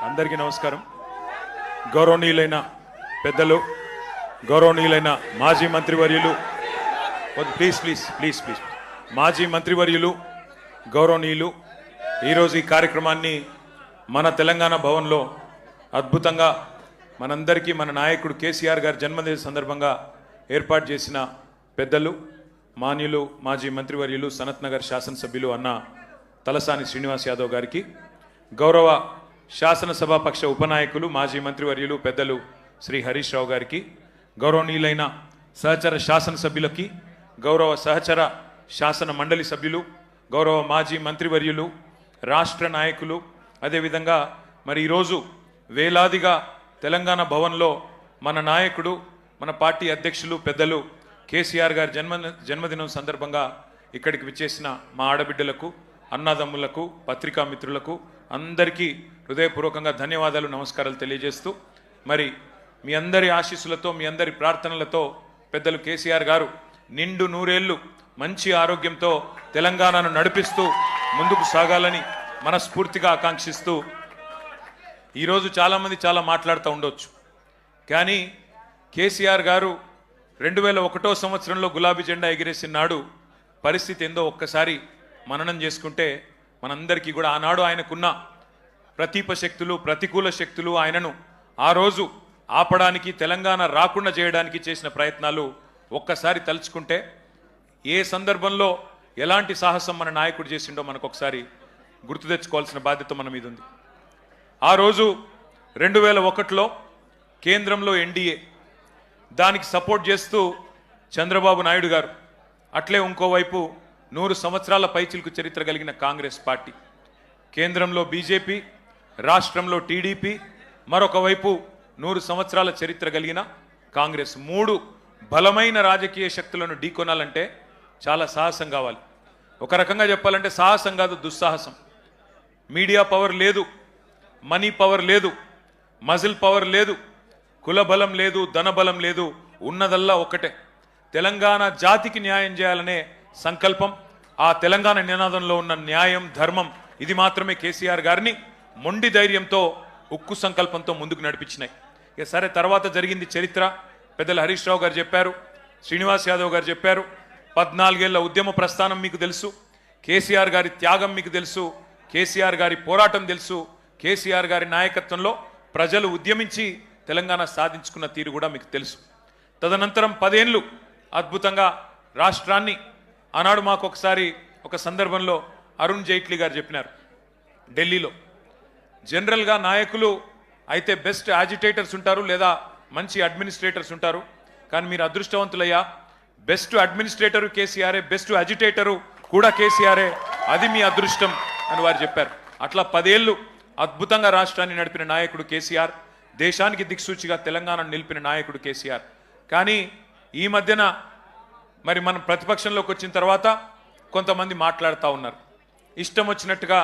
అందరికీ నమస్కారం. గౌరవనీయులైన పెద్దలు, గౌరవనీయులైన మాజీ మంత్రివర్యులు, ప్లీజ్ మాజీ మంత్రివర్యులు, గౌరవనీయులు, ఈరోజు ఈ కార్యక్రమాన్ని మన తెలంగాణ భవన్లో అద్భుతంగా మనందరికీ మన నాయకుడు కేసీఆర్ గారి జన్మదిన సందర్భంగా ఏర్పాటు చేసిన పెద్దలు, మాన్యులు, మాజీ మంత్రివర్యులు, సనత్ నగర్ శాసనసభ్యులు అన్న తలసాని శ్రీనివాస్ యాదవ్ గారికి, గౌరవ శాసనసభాపక్ష ఉపనాయకులు, మాజీ మంత్రివర్యులు, పెద్దలు శ్రీ హరీష్ రావు గారికి, గౌరవనీయులైన సహచర శాసనసభ్యులకి, గౌరవ సహచర శాసన మండలి సభ్యులు, గౌరవ మాజీ మంత్రివర్యులు, రాష్ట్ర నాయకులు, అదేవిధంగా మరి ఈరోజు వేలాదిగా తెలంగాణ భవన్లో మన నాయకుడు, మన పార్టీ అధ్యక్షులు, పెద్దలు కేసీఆర్ గారి జన్మదినం సందర్భంగా ఇక్కడికి విచ్చేసిన మా ఆడబిడ్డలకు, అన్నదమ్ములకు, పత్రికా మిత్రులకు అందరికీ హృదయపూర్వకంగా ధన్యవాదాలు, నమస్కారాలు తెలియజేస్తూ, మరి మీ అందరి ఆశీస్సులతో, మీ అందరి ప్రార్థనలతో పెద్దలు కేసీఆర్ గారు నిండు నూరేళ్లు మంచి ఆరోగ్యంతో తెలంగాణను నడిపిస్తూ ముందుకు సాగాలని మనస్ఫూర్తిగా ఆకాంక్షిస్తూ, ఈరోజు చాలామంది చాలా మాట్లాడుతూ ఉండొచ్చు, కానీ కేసీఆర్ గారు 2001 సంవత్సరంలో గులాబీ జెండా ఎగిరేసిన నాడు పరిస్థితి ఏందో ఒక్కసారి మననం చేసుకుంటే మనందరికీ కూడా ఆనాడు ఆయనకున్న ప్రతీప శక్తులు, ప్రతికూల శక్తులు, ఆయనను ఆ రోజు ఆపడానికి, తెలంగాణ రాకుండా చేయడానికి చేసిన ప్రయత్నాలు ఒక్కసారి తలుచుకుంటే ఏ సందర్భంలో ఎలాంటి సాహసం మన నాయకుడు చేసిండో మనకు ఒకసారి గుర్తు తెచ్చుకోవాల్సిన బాధ్యత మన మీద ఉంది. ఆ రోజు 2001లో కేంద్రంలో ఎన్డీఏ, దానికి సపోర్ట్ చేస్తూ చంద్రబాబు నాయుడు గారు, అట్లే ఇంకోవైపు 100 సంవత్సరాల పైచిలుకు చరిత్ర కలిగిన కాంగ్రెస్ పార్టీ, కేంద్రంలో బీజేపీ, రాష్ట్రంలో టీడీపీ, మరొక వైపు 100 సంవత్సరాల చరిత్ర కలిగిన కాంగ్రెస్, 3 బలమైన రాజకీయ శక్తులను ఢీకొనాలంటే చాలా సాహసం కావాలి. ఒక రకంగా చెప్పాలంటే సాహసం కాదు, దుస్సాహసం. మీడియా పవర్ లేదు, మనీ పవర్ లేదు, మజిల్ పవర్ లేదు, కుల బలం లేదు, ధన బలం లేదు, ఉన్నదల్లా ఒక్కటే తెలంగాణ జాతికి న్యాయం చేయాలనే సంకల్పం. ఆ తెలంగాణ నినాదంలో ఉన్న న్యాయం, ధర్మం, ఇది మాత్రమే కేసీఆర్ గారిని మొండి ధైర్యంతో, ఉక్కు సంకల్పంతో ముందుకు నడిపించినాయి. ఇక సరే, తర్వాత జరిగింది చరిత్ర. పెద్దలు హరీష్ రావు గారు చెప్పారు, శ్రీనివాస్ యాదవ్ గారు చెప్పారు. 14 ఏళ్ల ఉద్యమ ప్రస్థానం మీకు తెలుసు, కేసీఆర్ గారి త్యాగం మీకు తెలుసు, కేసీఆర్ గారి పోరాటం తెలుసు, కేసీఆర్ గారి నాయకత్వంలో ప్రజలు ఉద్యమించి తెలంగాణ సాధించుకున్న తీరు కూడా మీకు తెలుసు. తదనంతరం 10 ఏళ్ళు అద్భుతంగా రాష్ట్రాన్ని, ఆనాడు మాకు ఒకసారి ఒక సందర్భంలో అరుణ్ జైట్లీ గారు చెప్పినారు, ఢిల్లీలో జనరల్గా నాయకులు అయితే బెస్ట్ యాజిటేటర్స్ ఉంటారు, లేదా మంచి అడ్మినిస్ట్రేటర్స్ ఉంటారు, కానీ మీరు అదృష్టవంతులయ్యా, బెస్ట్ అడ్మినిస్ట్రేటరు కేసీఆరే, బెస్ట్ అజిటేటరు కూడా కేసీఆరే, అది మీ అదృష్టం అని వారు చెప్పారు. అట్లా 10 ఏళ్ళు అద్భుతంగా రాష్ట్రాన్ని నడిపిన నాయకుడు కేసీఆర్, దేశానికి దిక్సూచిగా తెలంగాణను నిలిపిన నాయకుడు కేసీఆర్. కానీ ఈ మధ్యన మరి మనం ప్రతిపక్షంలోకి వచ్చిన తర్వాత కొంతమంది మాట్లాడుతూ ఉన్నారు, ఇష్టం వచ్చినట్టుగా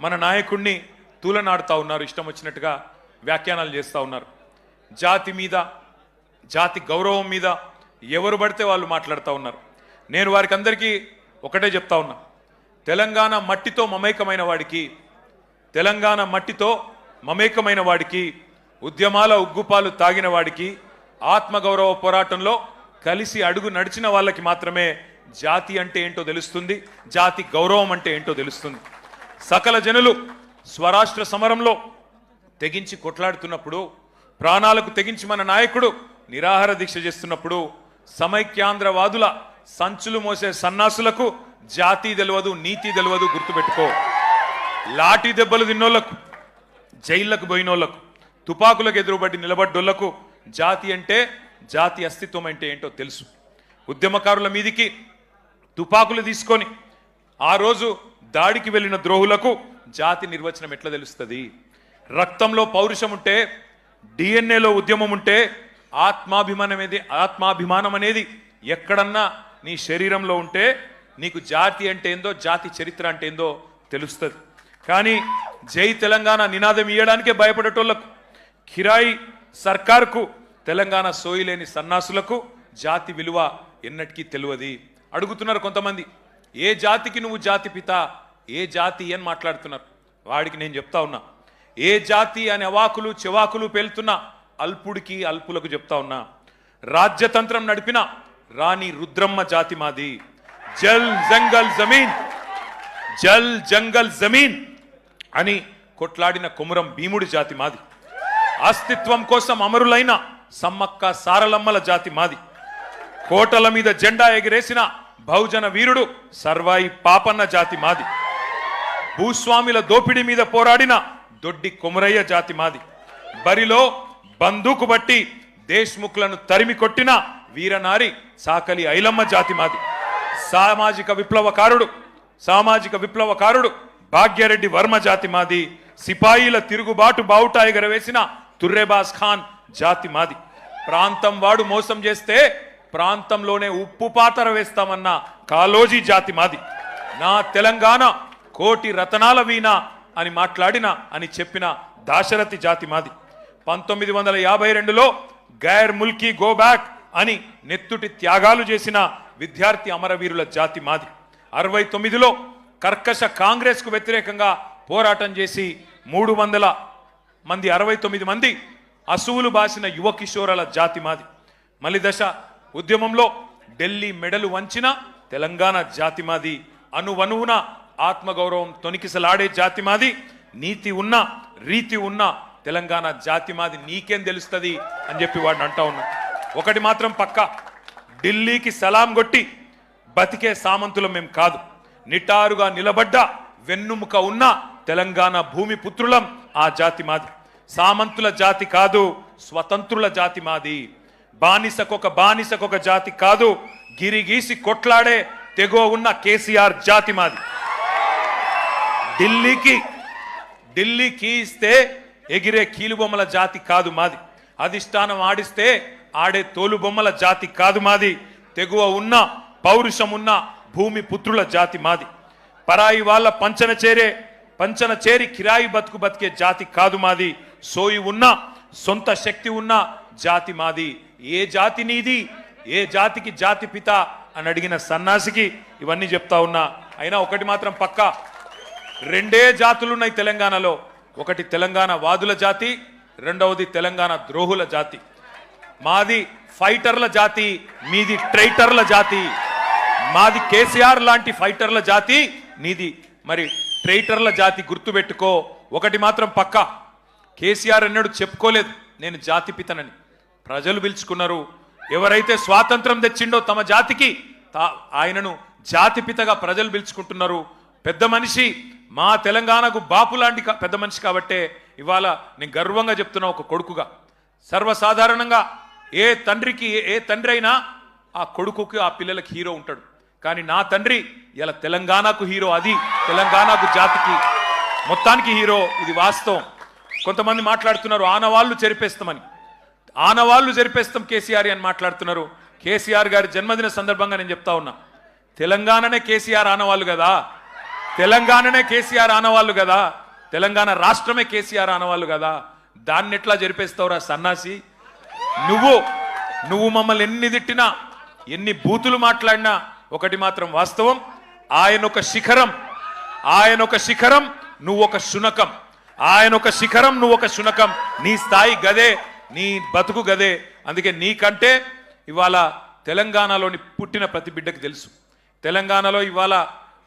మన నాయకుడిని తూలనాడుతూ ఉన్నారు, ఇష్టం వచ్చినట్టుగా వ్యాఖ్యానాలు చేస్తూ ఉన్నారు. జాతి మీద, జాతి గౌరవం మీద ఎవరు పడితే వాళ్ళు మాట్లాడుతూ ఉన్నారు. నేను వారికి అందరికీ ఒకటే చెప్తా ఉన్నా, తెలంగాణ మట్టితో మమేకమైన వాడికి, తెలంగాణ మట్టితో మమేకమైన వాడికి, ఉద్యమాల ఉగ్గుపాలు తాగిన వాడికి, ఆత్మగౌరవ పోరాటంలో కలిసి అడుగు నడిచిన వాళ్ళకి మాత్రమే జాతి అంటే ఏంటో తెలుస్తుంది, జాతి గౌరవం అంటే ఏంటో తెలుస్తుంది. సకల జనులు స్వరాష్ట్ర సమరంలో తెగించి కొట్లాడుతున్నప్పుడు, ప్రాణాలకు తెగించి మన నాయకుడు నిరాహార దీక్ష చేస్తున్నప్పుడు, సమైక్యాంధ్రవాదుల సంచులు మోసే సన్నాసులకు జాతి తెలియదు, నీతి తెలియదు, గుర్తుపెట్టుకో. లాఠీ దెబ్బలు తిన్నోళ్లకు, జైళ్లకు పోయినోళ్లకు, తుపాకులకు ఎదురుబడి నిలబడ్డోళ్లకు జాతి అంటే, జాతి అస్తిత్వం అంటే ఏంటో తెలుసు. ఉద్యమకారుల మీదికి తుపాకులు తీసుకొని ఆ రోజు దాడికి వెళ్ళిన ద్రోహులకు జాతి నిర్వచనం ఎట్లా తెలుస్తుంది? రక్తంలో పౌరుషం ఉంటే, డిఎన్ఏలో ఉద్యమం ఉంటే, ఆత్మాభిమానం అనేది ఎక్కడన్నా నీ శరీరంలో ఉంటే నీకు జాతి అంటే ఏందో, జాతి చరిత్ర అంటే ఏందో తెలుస్తుంది. కానీ జై తెలంగాణ నినాదం ఇయ్యడానికే భయపడేటోళ్లకు, కిరాయి సర్కార్కు తెలంగాణ సోయిలేని సన్నాసులకు జాతి విలువ ఎన్నటికీ తెలియదు. అడుగుతున్నారు కొంతమంది, ఏ జాతికి నువ్వు జాతి పిత, ఏ జాతి అని మాట్లాడుతున్నారు. వాడికి నేను చెప్తా ఉన్నా, ఏ జాతి అనే అవాకులు చెవాకులు పేలుతున్న అల్పుడికి అల్పులకు చెప్తా ఉన్నా, రాజ్యతంత్రం నడిపిన రాణి రుద్రమ్మ జాతి మాది. జల్ జంగల్ జమీన్, జల్ జంగల్ జమీన్ అని కొట్లాడిన కొమురం భీముడి జాతి మాది. అస్తిత్వం కోసం అమరులైన సమ్మక్క సారలమ్మల జాతి మాది. కోటల మీద జెండా ఎగిరేసిన బహుజన వీరుడు సర్వాయి పాపన్న జాతి మాది. భూస్వామిల దోపిడీ మీద పోరాడిన దొడ్డి కొమురయ్య జాతి మాది. బరిలో బందూకు బట్టి దేశ్ముఖులను తరిమి కొట్టిన వీరనారి సాకలి ఐలమ్మ జాతి మాది. సామాజిక విప్లవకారుడు భాగ్యరెడ్డి వర్మ జాతి మాది. సిపాయిల తిరుగుబాటు బావుటా ఎగరవేసిన తుర్రెబాస్ ఖాన్ జాతి మాది. ప్రాంతం వాడు మోసం చేస్తే ప్రాంతంలోనే ఉప్పు పాతర వేస్తామన్న కాలోజీ జాతి మాది. నా తెలంగాణ కోటి రతనాల వీణ అని మాట్లాడిన అని చెప్పిన దాశరథి జాతి మాది. 1952లో గైర్ ముల్కీ గో బ్యాక్ అని నెత్తుటి త్యాగాలు చేసిన విద్యార్థి అమరవీరుల జాతి మాది. 69లో కర్కశ కాంగ్రెస్ కు వ్యతిరేకంగా పోరాటం చేసి 300 మంది 69 మంది అసువులు బాసిన యువ కిషోరాల జాతి మాది. మలిదశ ఉద్యమంలో ఢిల్లీ మెడలు వంచిన తెలంగాణ జాతి మాది. అనువనువున ఆత్మగౌరవం తొనికిసలాడే జాతి మాది. నీతి ఉన్న రీతి ఉన్న తెలంగాణ జాతి మాది. నీకేం తెలుస్తుంది అని చెప్పి వాడిని అంటా ఉన్నా. ఒకటి మాత్రం పక్క, ఢిల్లీకి సలాం కొట్టి బతికే సామంతులం మేం కాదు. నిటారుగా నిలబడ్డ వెన్నుముక ఉన్న తెలంగాణ భూమి పుత్రులం ఆ జాతి మాది. సామంతుల జాతి కాదు, స్వతంత్రుల జాతి మాది. బానిసకొక జాతి కాదు, గిరిగీసి కొట్లాడే తెగో ఉన్న కేసీఆర్ జాతి మాది. ఢిల్లీకి ఇస్తే ఎగిరే కీలుబొమ్మల జాతి కాదు మాది. అధిష్టానం ఆడిస్తే ఆడే తోలుబొమ్మల జాతి కాదు మాది. తెగువ ఉన్న పౌరుషం ఉన్న భూమి పుత్రుల జాతి మాది. పరాయి వాళ్ళ పంచన చేరి కిరాయి బతుకు బతికే జాతి కాదు మాది. సోయి ఉన్న సొంత శక్తి ఉన్న జాతి మాది. ఏ జాతి నీది, ఏ జాతికి జాతి పిత అని అడిగిన సన్నాసికి ఇవన్నీ చెప్తా ఉన్నా. అయినా ఒకటి మాత్రం పక్కా, రెండే జాతులున్నాయి తెలంగాణలో. ఒకటి తెలంగాణ వాదుల జాతి, రెండవది తెలంగాణ ద్రోహుల జాతి. మాది ఫైటర్ల జాతి, మీది ట్రైటర్ల జాతి. మాది కేసీఆర్ లాంటి ఫైటర్ల జాతి, నీది మరి ట్రైటర్ల జాతి. గుర్తుపెట్టుకో. ఒకటి మాత్రం పక్క, కేసీఆర్ అన్నాడు చెప్పుకోలేదు నేను జాతి పితనని. ప్రజలు పిలుచుకున్నారు. ఎవరైతే స్వాతంత్రం తెచ్చిండో తమ జాతికి ఆయనను జాతిపితగా ప్రజలు పిలుచుకుంటున్నారు. పెద్ద మనిషి, మా తెలంగాణకు బాపు లాంటి పెద్ద మనిషి కాబట్టే ఇవాళ నేను గర్వంగా చెప్తున్నా ఒక కొడుకుగా. సర్వసాధారణంగా ఏ తండ్రి అయినా ఆ కొడుకుకి ఆ పిల్లలకి హీరో ఉంటాడు. కానీ నా తండ్రి ఇలా తెలంగాణకు హీరో. అది తెలంగాణకు జాతికి మొత్తానికి హీరో. ఇది వాస్తవం. కొంతమంది మాట్లాడుతున్నారు ఆనవాళ్ళు చెరిపేస్తామని. ఆనవాళ్ళు చెరిపేస్తాం కేసీఆర్ అని మాట్లాడుతున్నారు. కేసీఆర్ గారి జన్మదిన సందర్భంగా నేను చెప్తా ఉన్నా, తెలంగాణనే కేసీఆర్ ఆనవాళ్ళు కదా, తెలంగాణనే కేసీఆర్ ఆనవాళ్ళు కదా, తెలంగాణ రాష్ట్రమే కేసీఆర్ ఆనవాళ్ళు కదా. దాన్ని ఎట్లా జరిపేస్తావురా సన్నాసి? నువ్వు మమ్మల్ని ఎన్ని తిట్టినా, ఎన్ని బూతులు మాట్లాడినా ఒకటి మాత్రం వాస్తవం, ఆయన ఒక శిఖరం, నువ్వు ఒక శునకం. ఆయన ఒక శిఖరం, నువ్వు ఒక శునకం. నీ స్థాయి గదే, నీ బతుకు గదే. అందుకే నీకంటే ఇవాళ తెలంగాణలోని పుట్టిన ప్రతి బిడ్డకు తెలుసు, తెలంగాణలో ఇవాళ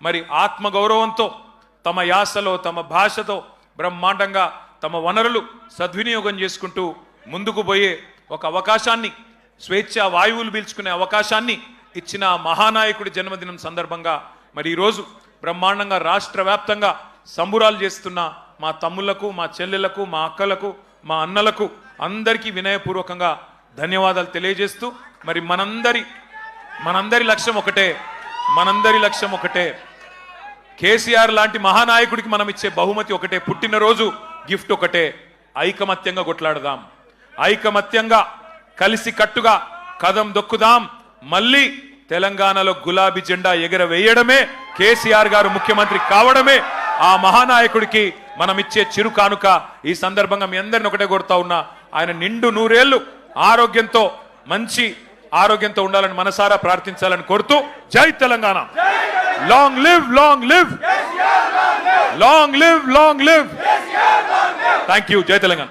మరి ఆత్మగౌరవంతో తమ యాసలో తమ భాషతో బ్రహ్మాండంగా తమ వనరులు సద్వినియోగం చేసుకుంటూ ముందుకు పోయే ఒక అవకాశాన్ని, స్వేచ్ఛ వాయువులు పీల్చుకునే అవకాశాన్ని ఇచ్చిన మహానాయకుడి జన్మదినం సందర్భంగా మరి ఈరోజు బ్రహ్మాండంగా రాష్ట్ర వ్యాప్తంగా సంబురాలు చేస్తున్న మా తమ్ముళ్లకు, మా చెల్లెళ్లకు, మా అక్కలకు, మా అన్నలకు అందరికీ వినయపూర్వకంగా ధన్యవాదాలు తెలియజేస్తూ మరి మనందరి లక్ష్యం ఒకటే, కేసీఆర్ లాంటి మహానాయకుడికి మనం ఇచ్చే బహుమతి ఒకటే, పుట్టినరోజు గిఫ్ట్ ఒకటే. ఐకమత్యంగా కొట్లాడదాం, ఐకమత్యంగా కలిసి కట్టుగా కదం దొక్కుదాం. మళ్ళీ తెలంగాణలో గులాబీ జెండా ఎగరవేయడమే, కేసీఆర్ గారు ముఖ్యమంత్రి కావడమే ఆ మహానాయకుడికి మనం ఇచ్చే చిరు కానుక. ఈ సందర్భంగా మీ అందరిని ఒకటే కోరుతా ఉన్నా, ఆయన నిండు 100 ఏళ్లు ఆరోగ్యంతో, మంచి ఆరోగ్యంతో ఉండాలని మనసారా ప్రార్థించాలని కోరుతూ, జై Telangana. Long live, long live, long live, long live. Thank you. జై తెలంగాణ.